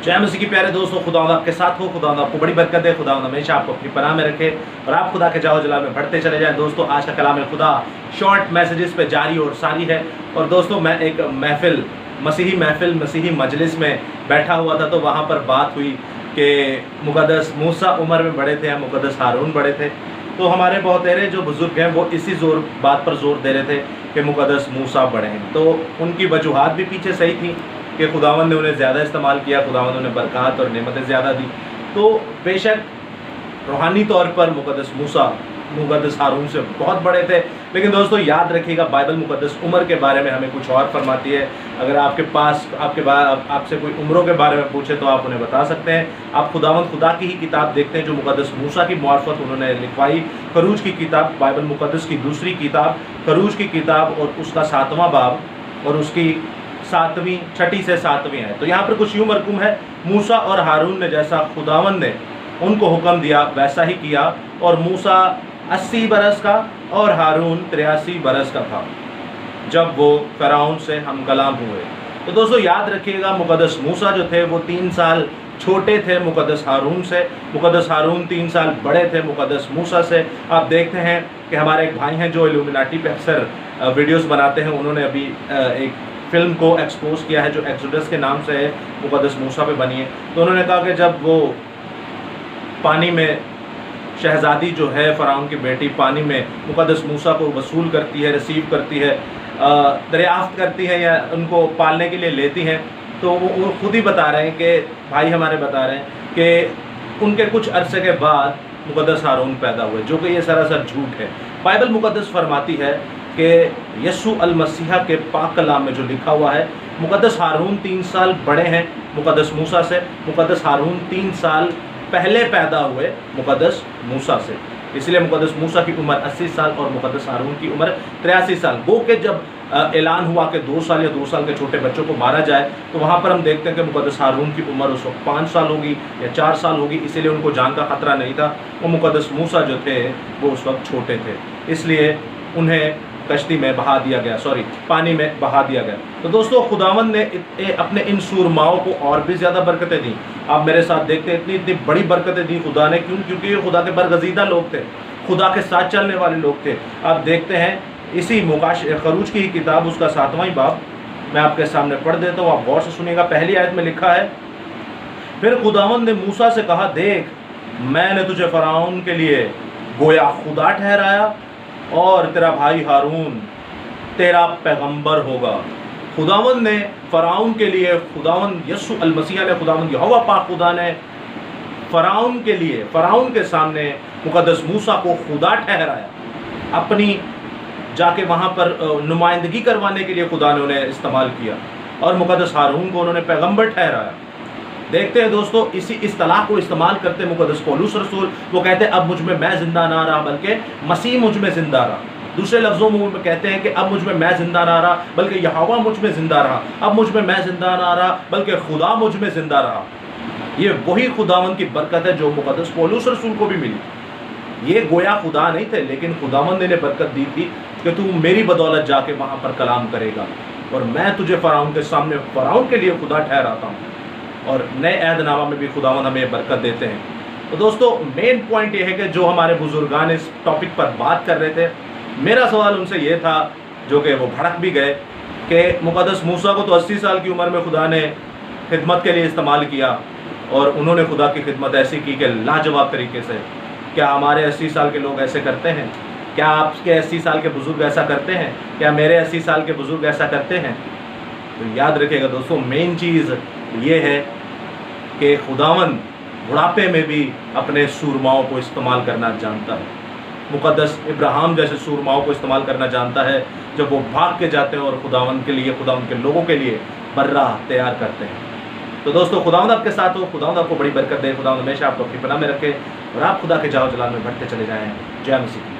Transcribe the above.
जय मसीह की प्यारे दोस्तों, खुदावंद आपके साथ हो। खुदावंद आपको बड़ी बरकत दे। खुदावंद हमेशा आपको अपनी पनाह में रखे और आप खुदा के जाओ जलाल में बढ़ते चले जाएं। दोस्तों, आज का कलाम खुदा शॉर्ट मैसेजेस पे जारी और सारी है। और दोस्तों, मैं एक मसीही मजलिस में बैठा हुआ था, तो वहाँ पर बात हुई कि मुकद्दस मूसा उम्र में बड़े थे, मुकद्दस हारून बड़े थे। तो हमारे बहुतेरे जो बुजुर्ग हैं वो इसी बात पर जोर दे रहे थे कि मुकद्दस मूसा बड़े हैं। तो उनकी वजूहात भी पीछे सही थी कि खुदावंद ने उन्हें ज़्यादा इस्तेमाल किया, खुदावंद ने उन्हें बरकत और नेमतें ज़्यादा दी। तो बेशक रूहानी तौर पर मुकद्दस मूसा मुकद्दस हारून से बहुत बड़े थे, लेकिन दोस्तों याद रखिएगा, बाइबल मुकद्दस उम्र के बारे में हमें कुछ और फरमाती है। अगर आपसे कोई उम्रों के बारे में पूछे तो आप उन्हें बता सकते हैं। आप खुदा की ही किताब देखते हैं जो मुकद्दस मूसा की मार्फत उन्होंने लिखवाई। खरूज की किताब, बाइबल मुकद्दस की दूसरी किताब खरूज की किताब और उसका 7वां बाब और उसकी 6 से 7वीं है। तो यहाँ पर कुछ यूँ मरकूम है, मूसा और हारून ने जैसा खुदावंद ने उनको हुक्म दिया वैसा ही किया। और मूसा 80 बरस का और हारून 83 बरस का था जब वो फ़िरौन से हम कलाम हुए। तो दोस्तों याद रखिएगा, मुकद्दस मूसा जो थे वो 3 साल छोटे थे मुकद्दस हारून से। मुकद्दस हारून 3 साल बड़े थे मुकद्दस मूसा से। आप देखते हैं कि हमारे एक भाई हैं जो इल्यूमिनाटी पे अक्सर वीडियोस बनाते हैं, उन्होंने अभी एक फ़िल्म को एक्सपोज किया है जो एक्सोडस के नाम से है, मुकद्दस मूसा पे बनी है। तो उन्होंने कहा कि जब वो पानी में शहज़ादी जो है फ़िरौन की बेटी पानी में मुकद्दस मूसा को वसूल करती है, रिसीव करती है, दरियाफ्त करती है या उनको पालने के लिए लेती हैं, तो वो खुद ही बता रहे हैं कि भाई हमारे बता रहे हैं कि उनके कुछ अरसे के बाद मुकद्दस हारून पैदा हुए, जो कि ये सरासर झूठ है। बाइबल मुकद्दस फरमाती है कि यस्सु अल मसीहा के पाक कलाम में जो लिखा हुआ है, मुकद्दस हारून 3 साल बड़े हैं मुकद्दस मूसा से। मुकद्दस हारून 3 साल पहले पैदा हुए मुकद्दस मूसा से, इसलिए मुकद्दस मूसा की उम्र 80 साल और मुकद्दस हारून की उम्र 83 साल। वो कि जब ऐलान हुआ कि 2 साल या 2 साल के छोटे बच्चों को मारा जाए, तो वहाँ पर हम देखते हैं कि मुकद्दस हारून की उम्र उस वक्त 5 साल होगी या 4 साल होगी, इसीलिए उनको जान का खतरा नहीं था। वो मुकद्दस मूसा जो थे वो उस वक्त छोटे थे, इसलिए उन्हें कश्ती में बहा दिया गया, पानी में बहा दिया गया। तो दोस्तों, खुदावंद ने अपने इन सूरमाओं को और भी ज़्यादा बरकतें दी। आप मेरे साथ देखते हैं, इतनी बड़ी बरकतें दी खुदा ने। क्यों? क्योंकि ये खुदा के बरगजीदा लोग थे, खुदा के साथ चलने वाले लोग थे। आप देखते हैं इसी खरूज की ही किताब उसका 7वां बाब मैं आपके सामने पढ़ देता हूँ, आप गौर से सुनिएगा। पहली आयत में लिखा है, फिर खुदावंद ने मूसा से कहा, देख मैंने तुझे फ़िरौन के लिए गोया खुदा ठहराया और तेरा भाई हारून तेरा पैगंबर होगा। खुदावंद ने फ़िरौन के लिए, खुदावंद यस्सु अल मसीह ने, खुदावंद यहोवा पाक खुदा ने फ़िरौन के लिए, फ़िरौन के सामने मुकद्दस मूसा को खुदा ठहराया। अपनी जाके वहाँ पर नुमाइंदगी करवाने के लिए खुदा ने उन्हें इस्तेमाल किया और मुकद्दस हारून को उन्होंने पैगंबर ठहराया। देखते हैं दोस्तों, इसी इस्तिलाह को इस्तेमाल करते मुकद्दस पौलुस रसूल, वो कहते हैं अब मुझ में मैं जिंदा ना रहा बल्कि मसीह मुझ में जिंदा रहा। दूसरे लफ्ज़ों में वो कहते हैं कि अब मुझ में मैं जिंदा ना रहा बल्कि यहोवा मुझ में जिंदा रहा। अब मुझ में मैं जिंदा ना रहा बल्कि खुदा मुझ में जिंदा रहा। ये वही खुदावंद की बरकत है जो मुकद्दस पौलुस रसूल को भी मिली। ये गोया खुदा नहीं थे, लेकिन खुदावंद ने बरकत दी थी कि तू मेरी बदौलत जाके वहाँ पर कलाम करेगा और मैं तुझे फ़िरौन के सामने, फ़िरौन के लिए खुदा ठहराता हूँ। और नए अहदनामा में भी खुदावंद हमें बरकत देते हैं। तो दोस्तों, मेन पॉइंट ये है कि जो हमारे बुजुर्गान इस टॉपिक पर बात कर रहे थे, मेरा सवाल उनसे ये था, जो कि वो भड़क भी गए, कि मुकद्दस मूसा को तो 80 साल की उम्र में खुदा ने खिदमत के लिए इस्तेमाल किया और उन्होंने खुदा की खिदमत ऐसी की कि लाजवाब तरीके से। क्या हमारे 80 साल के लोग ऐसे करते हैं? क्या आपके 80 साल के बुज़ुर्ग ऐसा करते हैं? क्या मेरे 80 साल के बुज़ुर्ग ऐसा करते हैं? तो याद रखिएगा दोस्तों, मेन चीज़ ये है कि खुदावंद बुढ़ापे में भी अपने सूरमाओं को इस्तेमाल करना जानता है। मुकद्दस इब्राहिम जैसे सूरमाओं को इस्तेमाल करना जानता है, जब वो भाग के जाते हैं और खुदावंद के लिए, खुदावंद के लोगों के लिए बर्राह तैयार करते हैं। तो दोस्तों, खुदावंद आपके साथ हो, खुदावंद आपको बड़ी बरकत दे, खुदावंद हमेशा आपको अपनी पनाह में रखे और आप खुदा के जाओ जलाल में बढ़ते चले जाएं। जय मसीह।